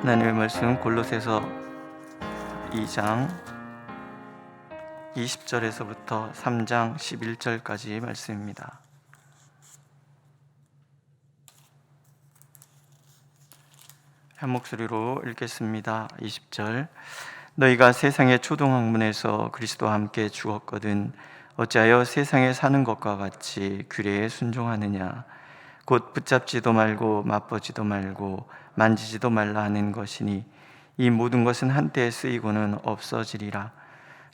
하나님의 말씀 골로새서 2장 20절에서부터 3장 11절까지 말씀입니다. 한 목소리로 읽겠습니다. 20절. 너희가 세상의 초동학문에서 그리스도와 함께 죽었거든 어찌하여 세상에 사는 것과 같이 규례에 순종하느냐. 곧 붙잡지도 말고 맛보지도 말고 만지지도 말라 하는 것이니 이 모든 것은 한때에 쓰이고는 없어지리라.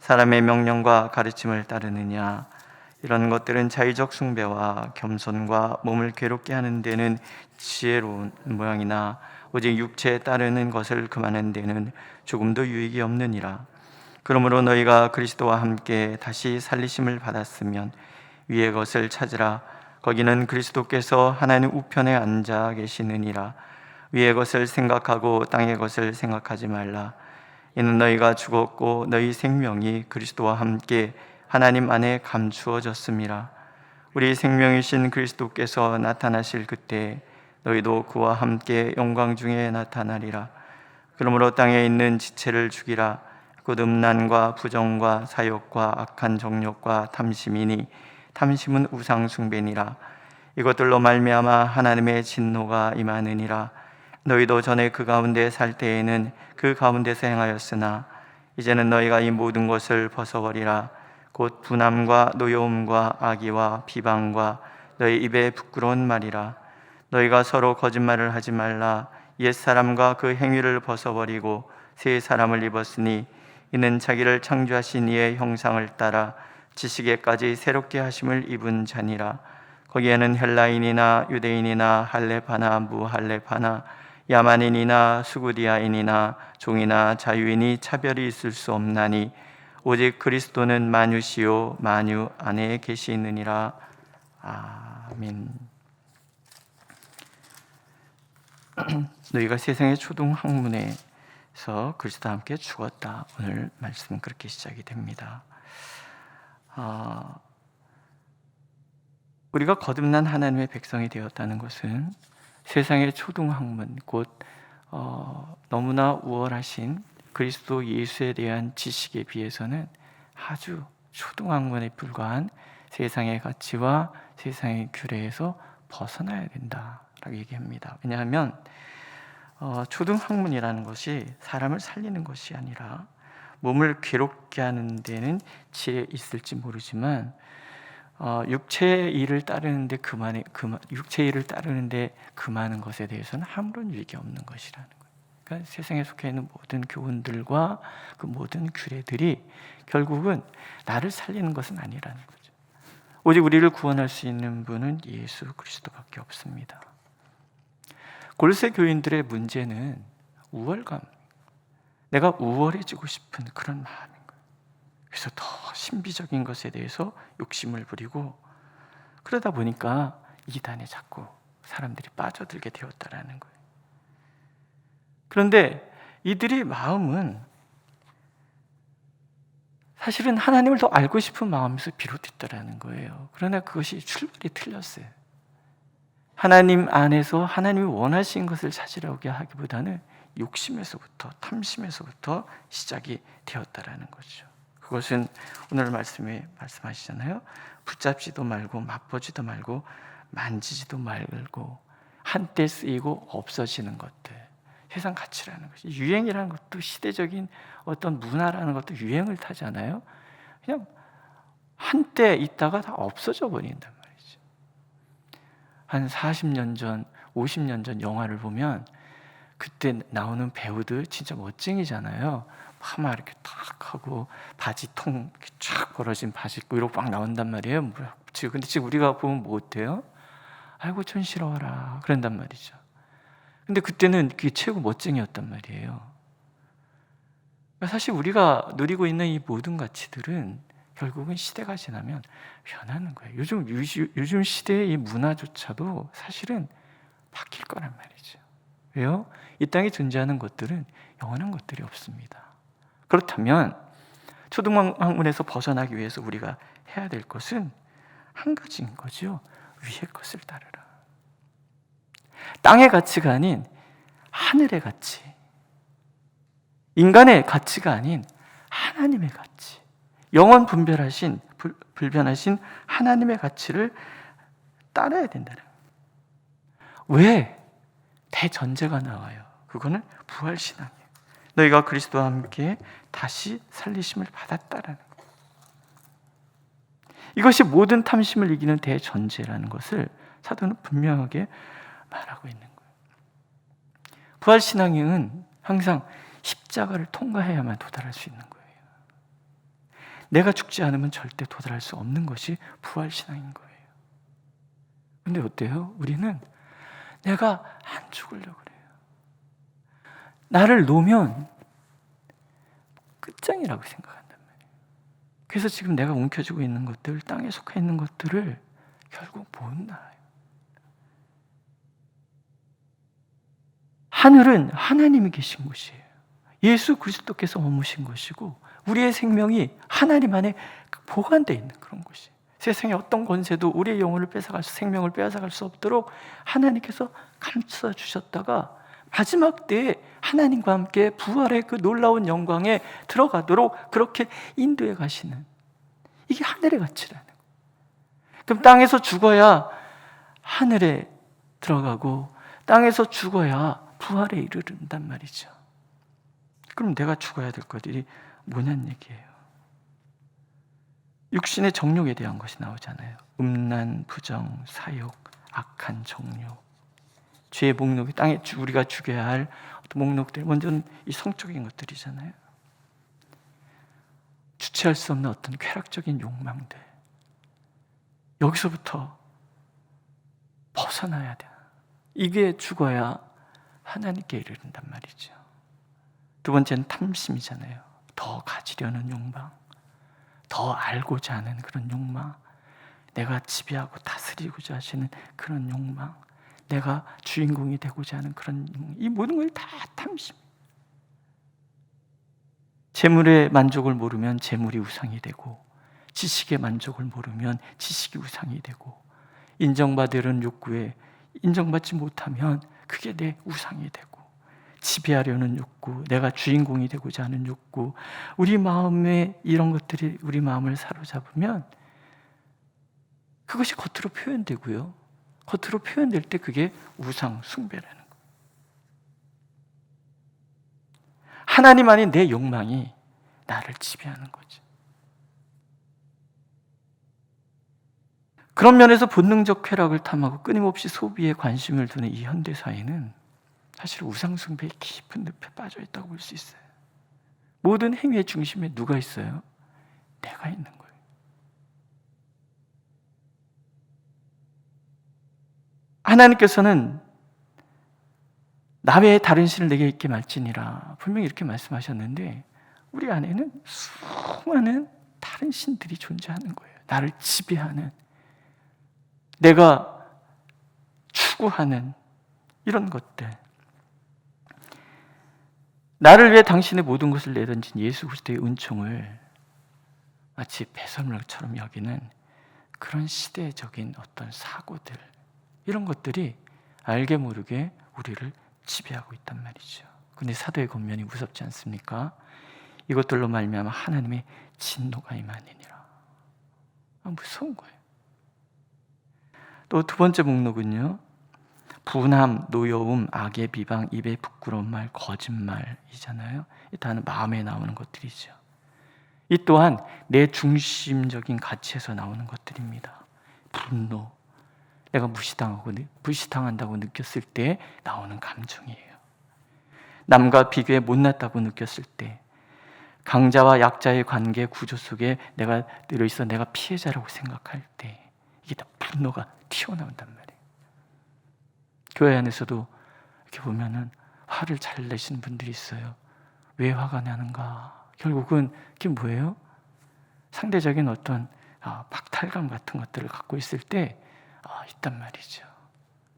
사람의 명령과 가르침을 따르느냐. 이런 것들은 자의적 숭배와 겸손과 몸을 괴롭게 하는 데는 지혜로운 모양이나 오직 육체에 따르는 것을 금하는 데는 조금도 유익이 없느니라. 그러므로 너희가 그리스도와 함께 다시 살리심을 받았으면 위의 것을 찾으라. 거기는 그리스도께서 하나님 우편에 앉아 계시느니라. 위의 것을 생각하고 땅의 것을 생각하지 말라. 이는 너희가 죽었고 너희 생명이 그리스도와 함께 하나님 안에 감추어졌음이라. 우리 생명이신 그리스도께서 나타나실 그때 너희도 그와 함께 영광 중에 나타나리라. 그러므로 땅에 있는 지체를 죽이라. 곧 음란과 부정과 사욕과 악한 정욕과 탐심이니 탐심은 우상 숭배니라. 이것들로 말미암아 하나님의 진노가 임하느니라. 너희도 전에 그 가운데 살 때에는 그 가운데서 행하였으나 이제는 너희가 이 모든 것을 벗어버리라. 곧 분함과 노여움과 악의와 비방과 너희 입에 부끄러운 말이라. 너희가 서로 거짓말을 하지 말라. 옛사람과 그 행위를 벗어버리고 새 사람을 입었으니 이는 자기를 창조하신 이의 형상을 따라 지식에까지 새롭게 하심을 입은 자니라. 거기에는 헬라인이나 유대인이나 할레파나 무할레파나 야만인이나 수구디아인이나 종이나 자유인이 차별이 있을 수 없나니 오직 그리스도는 만유시요 만유 안에 계시느니라. 아멘. 너희가 세상의 초동 학문에서 그리스도와 함께 죽었다. 오늘 말씀은 그렇게 시작이 됩니다. 우리가 거듭난 하나님의 백성이 되었다는 것은 세상의 초등학문, 곧 너무나 우월하신 그리스도 예수에 대한 지식에 비해서는 아주 초등학문에 불과한 세상의 가치와 세상의 규례에서 벗어나야 된다라고 얘기합니다. 왜냐하면 초등학문이라는 것이 사람을 살리는 것이 아니라 몸을 괴롭게 하는 데는 지혜 있을지 모르지만 육체의 일을 따르는데 육체의 일을 따르는데 금하는 것에 대해서는 아무런 유익이 없는 것이라는 거예요. 그러니까 세상에 속해 있는 모든 교훈들과 그 모든 규례들이 결국은 나를 살리는 것은 아니라는 거죠. 오직 우리를 구원할 수 있는 분은 예수 그리스도밖에 없습니다. 골로새 교인들의 문제는 우월감, 내가 우월해지고 싶은 그런 마음인 거예요. 그래서 더 신비적인 것에 대해서 욕심을 부리고 그러다 보니까 이단에 자꾸 사람들이 빠져들게 되었다라는 거예요. 그런데 이들의 마음은 사실은 하나님을 더 알고 싶은 마음에서 비롯됐다라는 거예요. 그러나 그것이 출발이 틀렸어요. 하나님 안에서 하나님이 원하신 것을 찾으려고 하기보다는 욕심에서부터 탐심에서부터 시작이 되었다라는 거죠. 그것은 오늘 말씀에 말씀하시잖아요. 붙잡지도 말고 맛보지도 말고 만지지도 말고 한때 쓰이고 없어지는 것들, 세상 가치라는 것이, 유행이라는 것도 시대적인 어떤 문화라는 것도 유행을 타잖아요. 그냥 한때 있다가 다 없어져 버린단 말이죠. 한 40년 전, 50년 전 영화를 보면 그때 나오는 배우들 진짜 멋쟁이잖아요. 파마 이렇게 탁 하고 바지 통 이렇게 쫙 벌어진 바지 입고 이러고 막 나온단 말이에요. 근데 지금 우리가 보면 뭐 어때요? 아이고 촌스러워라 그런단 말이죠. 근데 그때는 그게 최고 멋쟁이였단 말이에요. 사실 우리가 누리고 있는 이 모든 가치들은 결국은 시대가 지나면 변하는 거예요. 요즘 시대의 이 문화조차도 사실은 바뀔 거란 말이죠. 왜요? 이 땅에 존재하는 것들은 영원한 것들이 없습니다. 그렇다면 초등학문에서 벗어나기 위해서 우리가 해야 될 것은 한 가지인 거죠. 위의 것을 따르라. 땅의 가치가 아닌 하늘의 가치, 인간의 가치가 아닌 하나님의 가치, 영원 불변하신 하나님의 가치를 따라야 된다는 거예요. 왜? 대전제가 나와요. 그거는 부활신앙이에요. 너희가 그리스도와 함께 다시 살리심을 받았다라는 거예요. 이것이 모든 탐심을 이기는 대전제라는 것을 사도는 분명하게 말하고 있는 거예요. 부활신앙은 항상 십자가를 통과해야만 도달할 수 있는 거예요. 내가 죽지 않으면 절대 도달할 수 없는 것이 부활신앙인 거예요. 근데 어때요? 우리는 내가 안 죽으려고 그래요. 나를 놓으면 끝장이라고 생각한단 말이에요. 그래서 지금 내가 움켜쥐고 있는 것들, 땅에 속해 있는 것들을 결국 못 나와요. 하늘은 하나님이 계신 곳이에요. 예수 그리스도께서 머무신 것이고 우리의 생명이 하나님 안에 보관되어 있는 그런 곳이에요. 세상의 어떤 권세도 우리의 영혼을 생명을 빼앗아갈 수 없도록 하나님께서 감싸주셨다가 마지막 때에 하나님과 함께 부활의 그 놀라운 영광에 들어가도록 그렇게 인도해 가시는, 이게 하늘의 가치라는 거예요. 그럼 땅에서 죽어야 하늘에 들어가고 땅에서 죽어야 부활에 이르른단 말이죠. 그럼 내가 죽어야 될 것들이 뭐냐는 얘기예요. 육신의 정욕에 대한 것이 나오잖아요. 음란, 부정, 사욕, 악한 정욕, 죄의 목록이 땅에 우리가 죽여야 할 어떤 목록들, 먼저는 이 성적인 것들이잖아요. 주체할 수 없는 어떤 쾌락적인 욕망들, 여기서부터 벗어나야 돼. 이게 죽어야 하나님께 이르른단 말이죠. 두 번째는 탐심이잖아요. 더 가지려는 욕망, 더 알고자 하는 그런 욕망, 내가 지배하고 다스리고자 하시는 그런 욕망, 내가 주인공이 되고자 하는 그런 욕망, 이 모든 걸 다 탐심. 재물의 만족을 모르면 재물이 우상이 되고, 지식의 만족을 모르면 지식이 우상이 되고, 인정받으려는 욕구에 인정받지 못하면 그게 내 우상이 되고, 지배하려는 욕구, 내가 주인공이 되고자 하는 욕구, 우리 마음에 이런 것들이 우리 마음을 사로잡으면 그것이 겉으로 표현되고요. 겉으로 표현될 때 그게 우상 숭배라는 거예요. 하나님 아닌 내 욕망이 나를 지배하는 거죠. 그런 면에서 본능적 쾌락을 탐하고 끊임없이 소비에 관심을 두는 이 현대 사회는 사실 우상숭배의 깊은 늪에 빠져 있다고 볼 수 있어요. 모든 행위의 중심에 누가 있어요? 내가 있는 거예요. 하나님께서는 나 외에 다른 신을 내게 있게 말지니라 분명히 이렇게 말씀하셨는데, 우리 안에는 수많은 다른 신들이 존재하는 거예요. 나를 지배하는, 내가 추구하는 이런 것들. 나를 위해 당신의 모든 것을 내던진 예수 그리스도의 은총을 마치 배설물처럼 여기는 그런 시대적인 어떤 사고들, 이런 것들이 알게 모르게 우리를 지배하고 있단 말이죠. 그런데 사도의 권면이 무섭지 않습니까? 이것들로 말미암아 하나님의 진노가 임하느니라. 무서운 거예요. 또 두 번째 목록은요, 분함, 노여움, 악의 비방, 입의 부끄러운 말, 거짓말이잖아요. 이 다는 마음에 나오는 것들이죠. 이 또한 내 중심적인 가치에서 나오는 것들입니다. 분노, 내가 무시당한다고 느꼈을 때 나오는 감정이에요. 남과 비교해 못났다고 느꼈을 때, 강자와 약자의 관계 구조 속에 내가 들어있어 내가 피해자라고 생각할 때, 이게 다 분노가 튀어나온단 말이에요. 교회 안에서도 이렇게 보면은 화를 잘 내시는 분들이 있어요. 왜 화가 나는가? 결국은 그게 뭐예요? 상대적인 어떤 박탈감 같은 것들을 갖고 있을 때 있단 말이죠.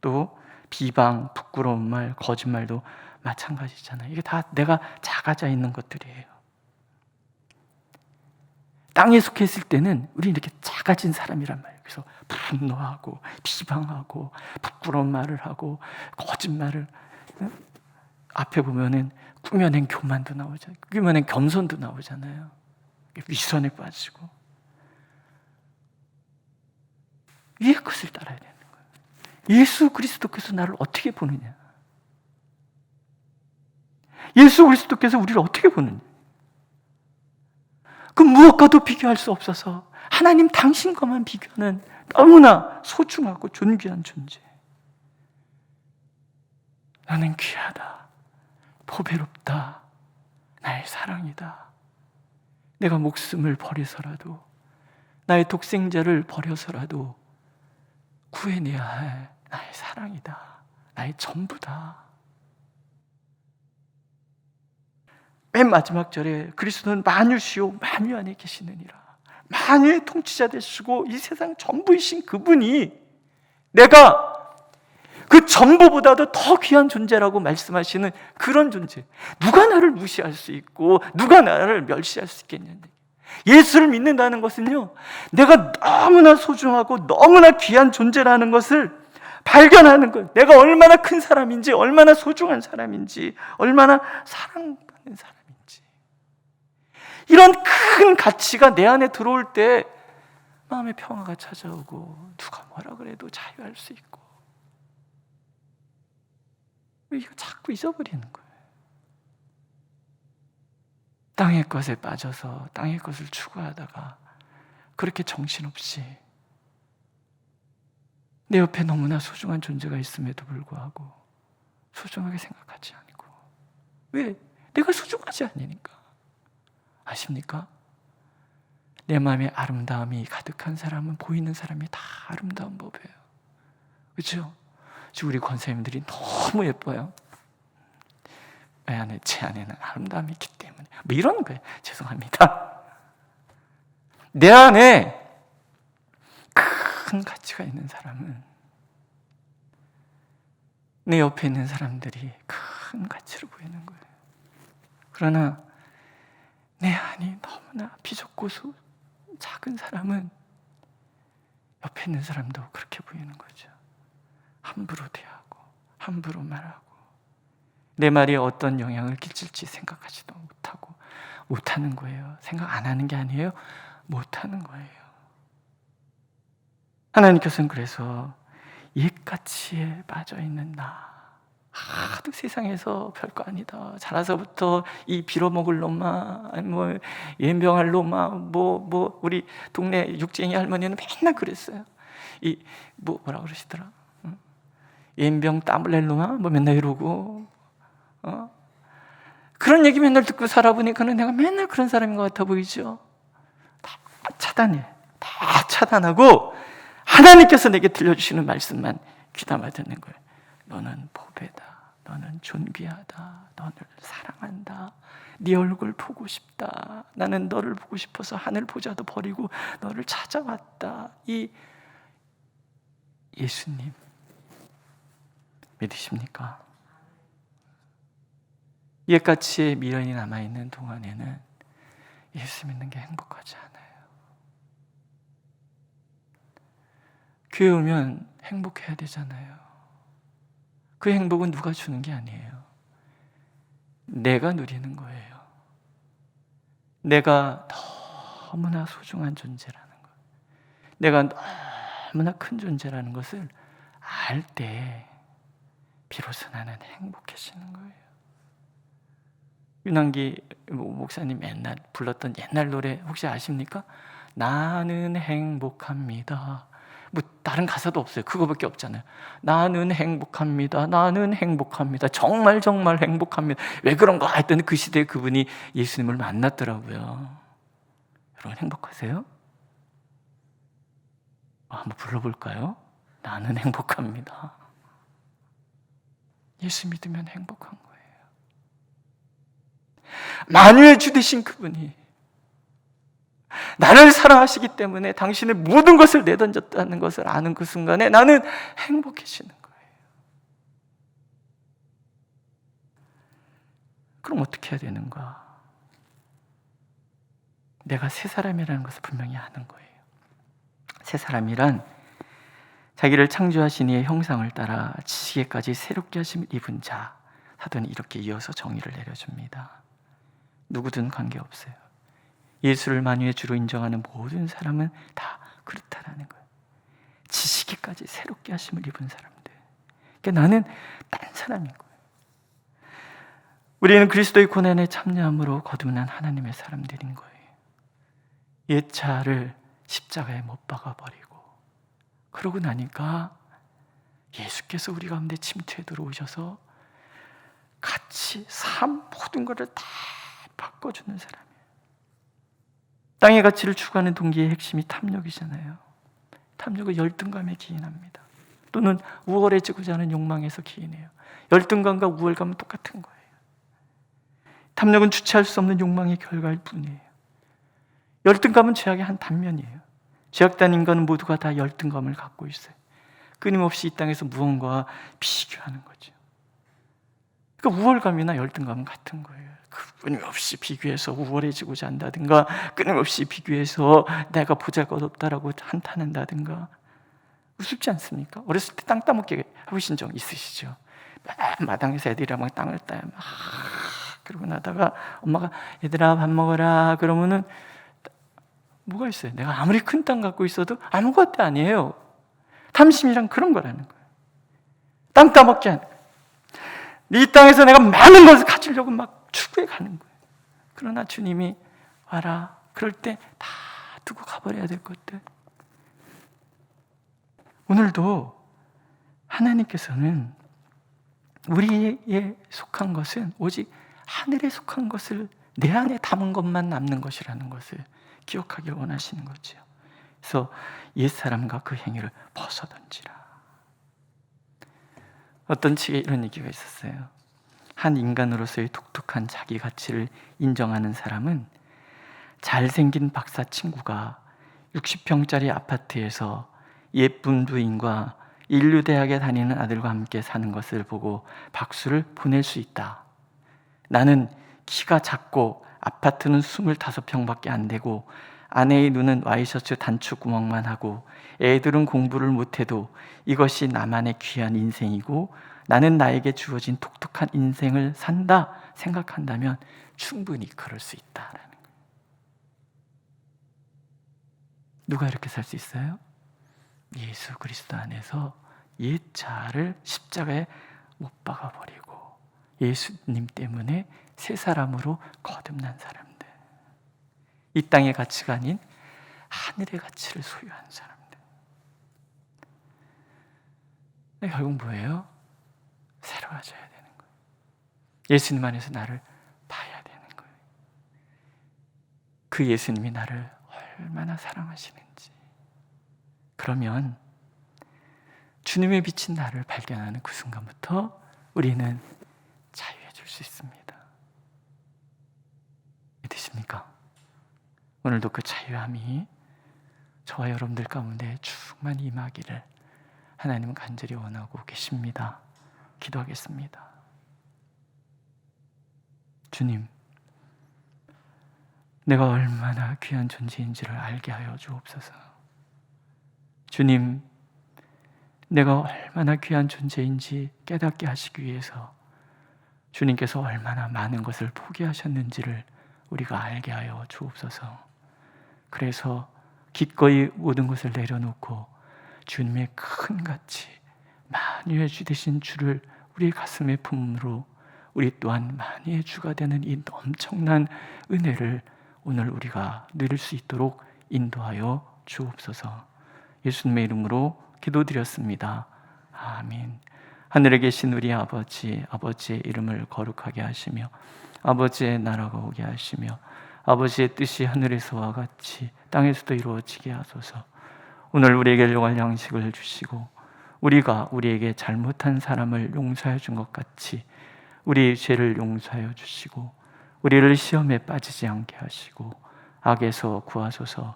또 비방, 부끄러운 말, 거짓말도 마찬가지잖아요. 이게 다 내가 작아져 있는 것들이에요. 땅에 속해 있을 때는 우리는 이렇게 작아진 사람이란 말이에요. 그래서 분노하고 비방하고 부끄러운 말을 하고 거짓말을 앞에 보면은 꾸며낸 교만도 나오잖아요. 꾸며낸 겸손도 나오잖아요. 위선에 빠지고 위의 것을 따라야 되는 거예요. 예수 그리스도께서 나를 어떻게 보느냐? 예수 그리스도께서 우리를 어떻게 보느냐? 그 무엇과도 비교할 수 없어서 하나님 당신과만 비교하는 너무나 소중하고 존귀한 존재. 나는 귀하다, 보배롭다, 나의 사랑이다. 내가 목숨을 버려서라도, 나의 독생자를 버려서라도 구해내야 할 나의 사랑이다, 나의 전부다. 맨 마지막 절에 그리스도는 만유시요 만유 안에 계시느니라. 만유의 통치자 되시고 이 세상 전부이신 그분이 내가 그 전부보다도 더 귀한 존재라고 말씀하시는 그런 존재. 누가 나를 무시할 수 있고 누가 나를 멸시할 수 있겠냐. 예수를 믿는다는 것은요, 내가 너무나 소중하고 너무나 귀한 존재라는 것을 발견하는 거예요. 내가 얼마나 큰 사람인지, 얼마나 소중한 사람인지, 얼마나 사랑받는 사람인지. 이런 큰 가치가 내 안에 들어올 때 마음의 평화가 찾아오고 누가 뭐라 그래도 자유할 수 있고. 이거 자꾸 잊어버리는 거예요. 땅의 것에 빠져서 땅의 것을 추구하다가 그렇게 정신없이 내 옆에 너무나 소중한 존재가 있음에도 불구하고 소중하게 생각하지 않고. 왜? 내가 소중하지 않으니까. 아십니까? 내 마음에 아름다움이 가득한 사람은 보이는 사람이 다 아름다운 법이에요. 그렇죠? 지금 우리 권사님들이 너무 예뻐요. 제 안에는 아름다움이 있기 때문에 뭐 이러는 거예요. 죄송합니다. 내 안에 큰 가치가 있는 사람은 내 옆에 있는 사람들이 큰 가치로 보이는 거예요. 그러나 내 안이 너무나 비좁고 작은 사람은 옆에 있는 사람도 그렇게 보이는 거죠. 함부로 대하고 함부로 말하고 내 말이 어떤 영향을 끼칠지 생각하지도 못하는 거예요. 생각 안 하는 게 아니에요. 못하는 거예요. 하나님께서는 그래서 옛가치에 빠져있는 나, 하도 세상에서 별거 아니다, 자라서부터 이 빌어먹을 놈아, 뭐 연병할 놈아, 뭐 우리 동네 육쟁이 할머니는 맨날 그랬어요. 뭐라 그러시더라? 연병 땀을 낼 놈아, 뭐 맨날 이러고, 그런 얘기 맨날 듣고 살아보니까는 내가 맨날 그런 사람인 것 같아 보이죠? 다 차단해. 다 차단하고 하나님께서 내게 들려주시는 말씀만 귀담아 듣는 거예요. 너는 보배다. 너는 존귀하다. 너를 사랑한다. 네 얼굴 보고 싶다. 나는 너를 보고 싶어서 하늘 보자도 버리고 너를 찾아왔다. 이 예수님 믿으십니까? 옛가치의 미련이 남아있는 동안에는 예수 믿는 게 행복하지 않아요. 교회 오면 행복해야 되잖아요. 그 행복은 누가 주는 게 아니에요. 내가 누리는 거예요. 내가 너무나 소중한 존재라는 것, 내가 너무나 큰 존재라는 것을 알 때 비로소 나는 행복해지는 거예요. 윤환기 목사님 맨날 불렀던 옛날 노래 혹시 아십니까? 나는 행복합니다. 뭐 다른 가사도 없어요. 그거밖에 없잖아요. 나는 행복합니다. 나는 행복합니다. 정말 정말 행복합니다. 왜 그런가 했더니 그 시대에 그분이 예수님을 만났더라고요. 여러분 행복하세요? 한번 불러볼까요? 나는 행복합니다. 예수 믿으면 행복한 거예요. 만유의 주 되신 그분이 나를 사랑하시기 때문에 당신의 모든 것을 내던졌다는 것을 아는 그 순간에 나는 행복해지는 거예요. 그럼 어떻게 해야 되는가? 내가 새 사람이라는 것을 분명히 아는 거예요. 새 사람이란 자기를 창조하신 이의 형상을 따라 지시기까지 새롭게 하심을 입은 자, 하더니 이렇게 이어서 정의를 내려줍니다. 누구든 관계없어요. 예수를 만유의 주로 인정하는 모든 사람은 다 그렇다라는 거예요. 지식에까지 새롭게 하심을 입은 사람들. 그러니까 나는 딴 사람인 거예요. 우리는 그리스도의 고난에 참여함으로 거듭난 하나님의 사람들인 거예요. 옛 자를 십자가에 못 박아버리고, 그러고 나니까 예수께서 우리 가운데 침투해 들어오셔서 같이 삶 모든 것을 다 바꿔주는 사람이에요. 땅의 가치를 추구하는 동기의 핵심이 탐욕이잖아요. 탐욕은 열등감에 기인합니다. 또는 우월해지고자 하는 욕망에서 기인해요. 열등감과 우월감은 똑같은 거예요. 탐욕은 주체할 수 없는 욕망의 결과일 뿐이에요. 열등감은 죄악의 한 단면이에요. 죄악된 인간은 모두가 다 열등감을 갖고 있어요. 끊임없이 이 땅에서 무언가와 비교하는 거죠. 그러니까 우월감이나 열등감은 같은 거예요. 끊임없이 비교해서 우월해지고자 한다든가, 끊임없이 비교해서 내가 보잘것없다라고 한탄한다든가. 우습지 않습니까? 어렸을 때 땅 따먹게 해보신 적 있으시죠? 마당에서 애들이랑 막 땅을 따요. 그러고 나다가 엄마가 얘들아 밥 먹어라 그러면은 뭐가 있어요? 내가 아무리 큰 땅 갖고 있어도 아무것도 아니에요. 탐심이란 그런 거라는 거예요. 땅 따먹게 하는 거예요. 이 땅에서 내가 많은 것을 가지려고 막 추구해 가는 거예요. 그러나 주님이 와라. 그럴 때 다 두고 가버려야 될 것들. 오늘도 하나님께서는 우리에 속한 것은 오직 하늘에 속한 것을 내 안에 담은 것만 남는 것이라는 것을 기억하길 원하시는 거죠. 그래서 옛사람과 그 행위를 벗어던지라. 어떤 책에 이런 얘기가 있었어요. 한 인간으로서의 독특한 자기 가치를 인정하는 사람은 잘생긴 박사 친구가 60평짜리 아파트에서 예쁜 부인과 인류대학에 다니는 아들과 함께 사는 것을 보고 박수를 보낼 수 있다. 나는 키가 작고 아파트는 25평밖에 안 되고 아내의 눈은 와이셔츠 단추 구멍만 하고 애들은 공부를 못해도 이것이 나만의 귀한 인생이고 나는 나에게 주어진 독특한 인생을 산다 생각한다면 충분히 그럴 수 있다라는 거예요. 누가 이렇게 살 수 있어요? 예수 그리스도 안에서 옛 자아를 십자가에 못 박아버리고 예수님 때문에 새 사람으로 거듭난 사람들, 이 땅의 가치가 아닌 하늘의 가치를 소유한 사람들. 결국 뭐예요? 새로워져야 되는 거예요. 예수님 안에서 나를 봐야 되는 거예요. 그 예수님이 나를 얼마나 사랑하시는지. 그러면 주님의 비친 나를 발견하는 그 순간부터 우리는 자유해질 수 있습니다. 믿으십니까? 오늘도 그 자유함이 저와 여러분들 가운데 충만히 임하기를 하나님은 간절히 원하고 계십니다. 기도하겠습니다. 주님, 내가 얼마나 귀한 존재인지를 알게 하여 주옵소서. 주님, 내가 얼마나 귀한 존재인지 깨닫게 하시기 위해서 주님께서 얼마나 많은 것을 포기하셨는지를 우리가 알게 하여 주옵소서. 그래서 기꺼이 모든 것을 내려놓고 주님의 큰 가치, 만유의 주 되신 주를 우리의 가슴에 품음으로 우리 또한 만유의 주가 되는 이 엄청난 은혜를 오늘 우리가 누릴 수 있도록 인도하여 주옵소서. 예수님의 이름으로 기도드렸습니다. 아멘. 하늘에 계신 우리 아버지, 아버지의 이름을 거룩하게 하시며 아버지의 나라가 오게 하시며 아버지의 뜻이 하늘에서와 같이 땅에서도 이루어지게 하소서. 오늘 우리에게 일용할 양식을 주시고 우리가 우리에게 잘못한 사람을 용서해 준 것 같이 우리의 죄를 용서하여 주시고 우리를 시험에 빠지지 않게 하시고 악에서 구하소서.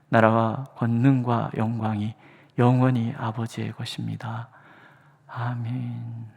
나라와 권능과 영광이 영원히 아버지의 것입니다. 아멘.